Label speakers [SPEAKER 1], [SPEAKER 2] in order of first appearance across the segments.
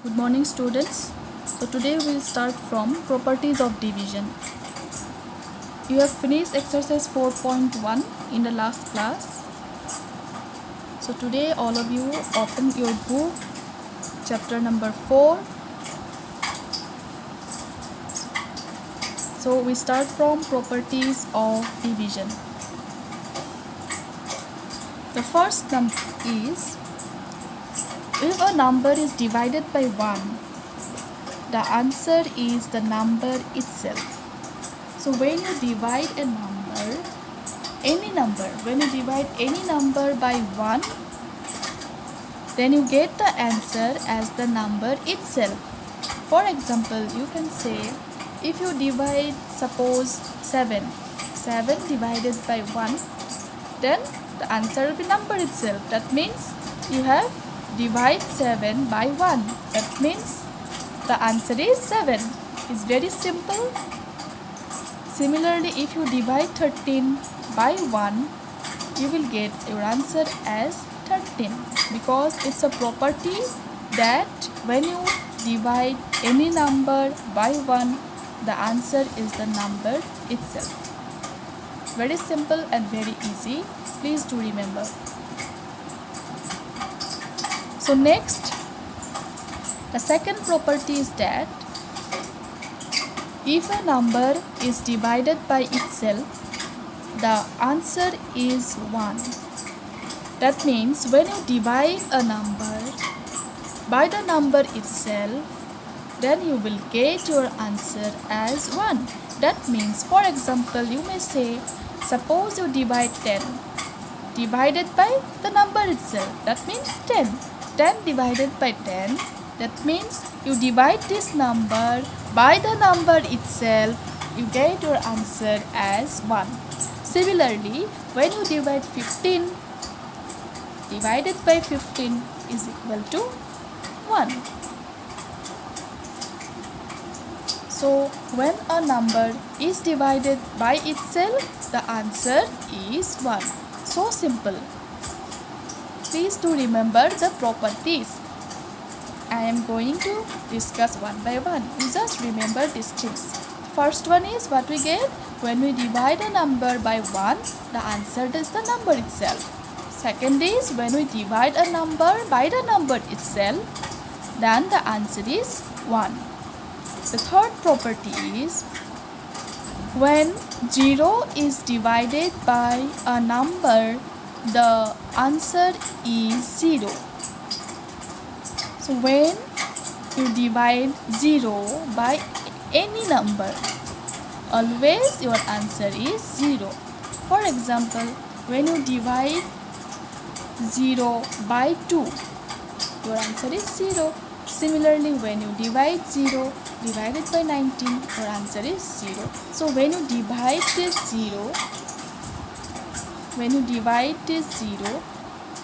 [SPEAKER 1] Good morning, students. So today we will start from properties of division. You have finished exercise 4.1 in the last class. So today all of you open your book, chapter number 4. So we start from properties of division. The first number is, if a number is divided by 1, the answer is the number itself. So when you divide a number, when you divide any number by 1, then you get the answer as the number itself. For example, you can say, if you divide, suppose 7 divided by 1, then the answer will be number itself. That means you have divide 7 by 1. That means the answer is 7. It's very simple. Similarly, if you divide 13 by 1, you will get your answer as 13, because it's a property that when you divide any number by 1, the answer is the number itself. Very simple and very easy. Please do remember. So next, the second property is that if a number is divided by itself, the answer is 1. That means when you divide a number by the number itself, then you will get your answer as 1. That means, for example, you may say, suppose you divide 10 divided by the number itself. That means 10. 10 divided by 10. That means you divide this number by the number itself, you get your answer as 1. Similarly, when you divide 15, divided by 15 is equal to 1. So when a number is divided by itself, the answer is 1. So simple. Please do remember the properties. I am going to discuss one by one. You just remember these things. First one is what we get when we divide a number by 1, the answer is the number itself. Second is when we divide a number by the number itself, then the answer is 1. The third property is when 0 is divided by a number, the answer is 0. So when you divide 0 by any number, always your answer is 0. For example, when you divide 0 by 2, your answer is 0. Similarly, when you divide 0 divided by 19, your answer is 0. So when you divide this 0,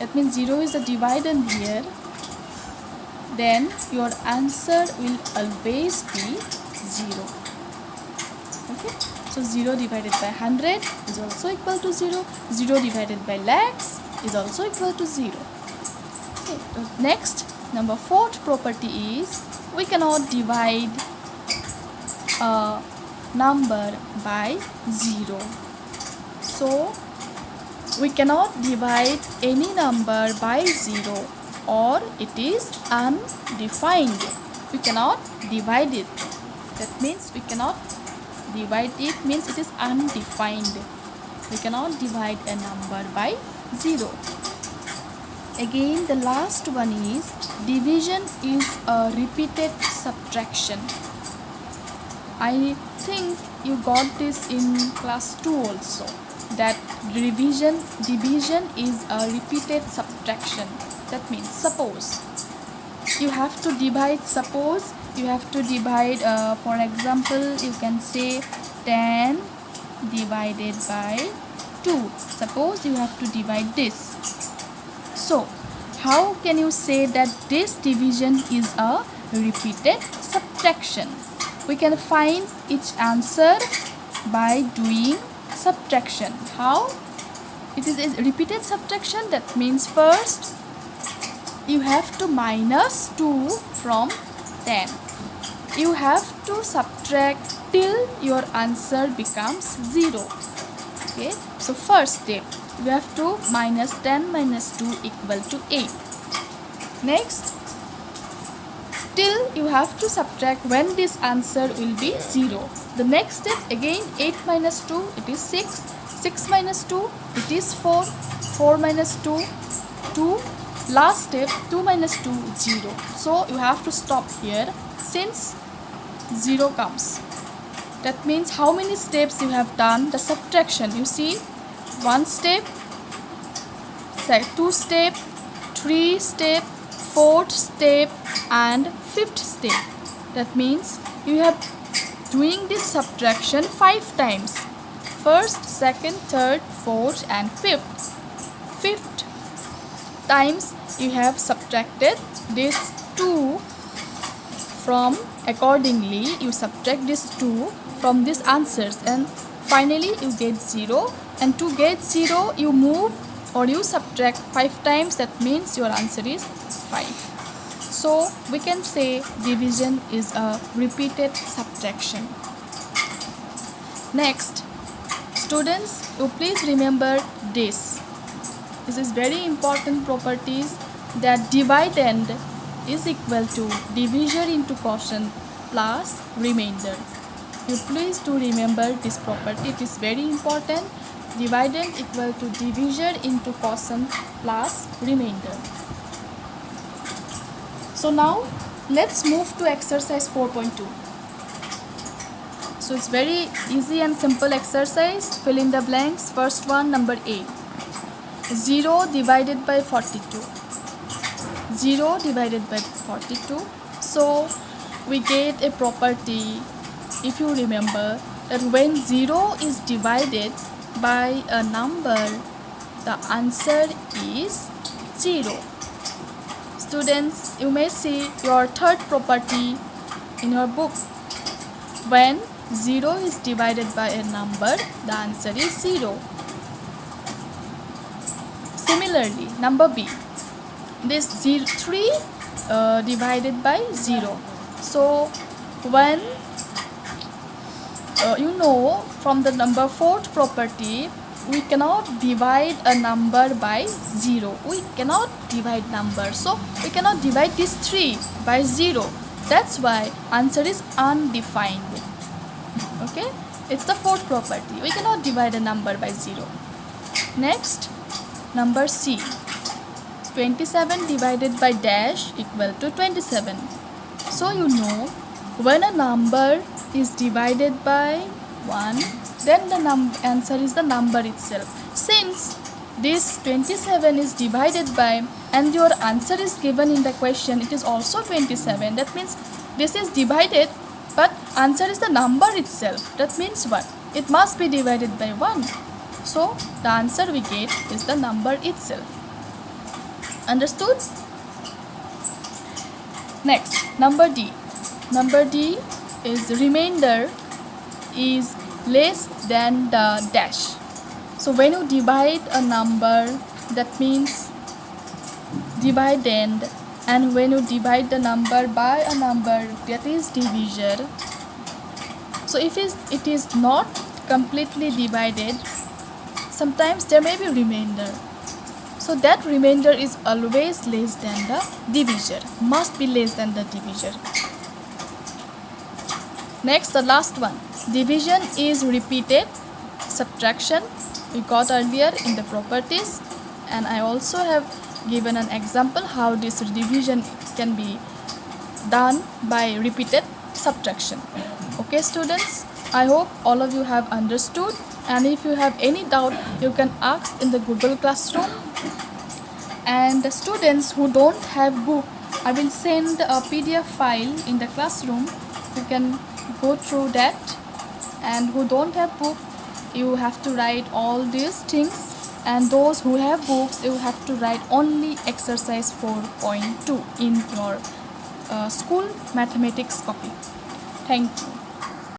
[SPEAKER 1] that means 0 is a dividend here, then your answer will always be 0. Okay, so 0 divided by 100 is also equal to 0. 0 divided by lakhs is also equal to 0. Okay, so next, number 4th property is we cannot divide a number by 0. So we cannot divide any number by 0, or it is undefined. We cannot divide it. That means we cannot divide it, means it is undefined. We cannot divide a number by 0. Again, the last one is division is a repeated subtraction. I think you got this in class 2 also, that division is a repeated subtraction. That means suppose you have to divide, for example, you can say 10 divided by 2. Suppose you have to divide this. So how can you say that this division is a repeated subtraction? We can find each answer by doing subtraction. How? It is a repeated subtraction. That means first you have to minus 2 from 10. You have to subtract till your answer becomes 0. Okay, so first step, you have to minus 10 minus 2 equal to 8. Next, till you have to subtract when this answer will be 0. The next step, again 8 minus 2, it is 6. 6 minus 2, it is 4. 4 minus 2, 2. Last step, 2 minus 2, 0. So you have to stop here since 0 comes. That means how many steps you have done the subtraction. You see, 1 step, 2 step, 3 step, 4th step and 5th step. That means you have doing this subtraction 5 times. First, second, third, fourth and fifth. 5th times you have subtracted this 2 from, accordingly you subtract this 2 from these answers and finally you get 0. And to get 0 you move or you subtract 5 times, that means your answer is 5. So we can say division is a repeated subtraction. Next, students, you please remember this. This is very important properties, that dividend is equal to divisor into quotient plus remainder. You please do remember this property, it is very important. Dividend equal to divisor into quotient plus remainder. So now let's move to exercise 4.2. So it's very easy and simple exercise. Fill in the blanks. First one, number 8. 0 divided by 42. 0 divided by 42. So we get a property, if you remember, that when 0 is divided by a number, the answer is 0. Students, you may see your third property in your book. When 0 is divided by a number, the answer is 0. Similarly, number B, this 3 divided by 0. So when you know from the number 4th property, we cannot divide a number by 0. We cannot divide number. So we cannot divide this 3 by 0. That's why answer is undefined. Okay, it's the 4th property. We cannot divide a number by 0. Next, number C. 27 divided by dash equal to 27. So you know, when a number is divided by 1, then the answer is the number itself. Since this 27 is divided by and your answer is given in the question, it is also 27. That means this is divided but answer is the number itself. That means what? It must be divided by 1. So the answer we get is the number itself. Understood? Next, number D. Number D is remainder is less than the dash. So when you divide a number, that means dividend, and when you divide the number by a number, that is divisor. So if it is not completely divided, sometimes there may be remainder. So that remainder is always less than the divisor, must be less than the divisor. Next, the last one. Division is repeated subtraction. We got earlier in the properties, and I also have given an example how this division can be done by repeated subtraction. Okay students, I hope all of you have understood, and if you have any doubt you can ask in the Google Classroom. And the students who don't have book, I will send a PDF file in the classroom. You can go through that, and who don't have book, you have to write all these things, and those who have books, you have to write only exercise 4.2 in your school mathematics copy. Thank you.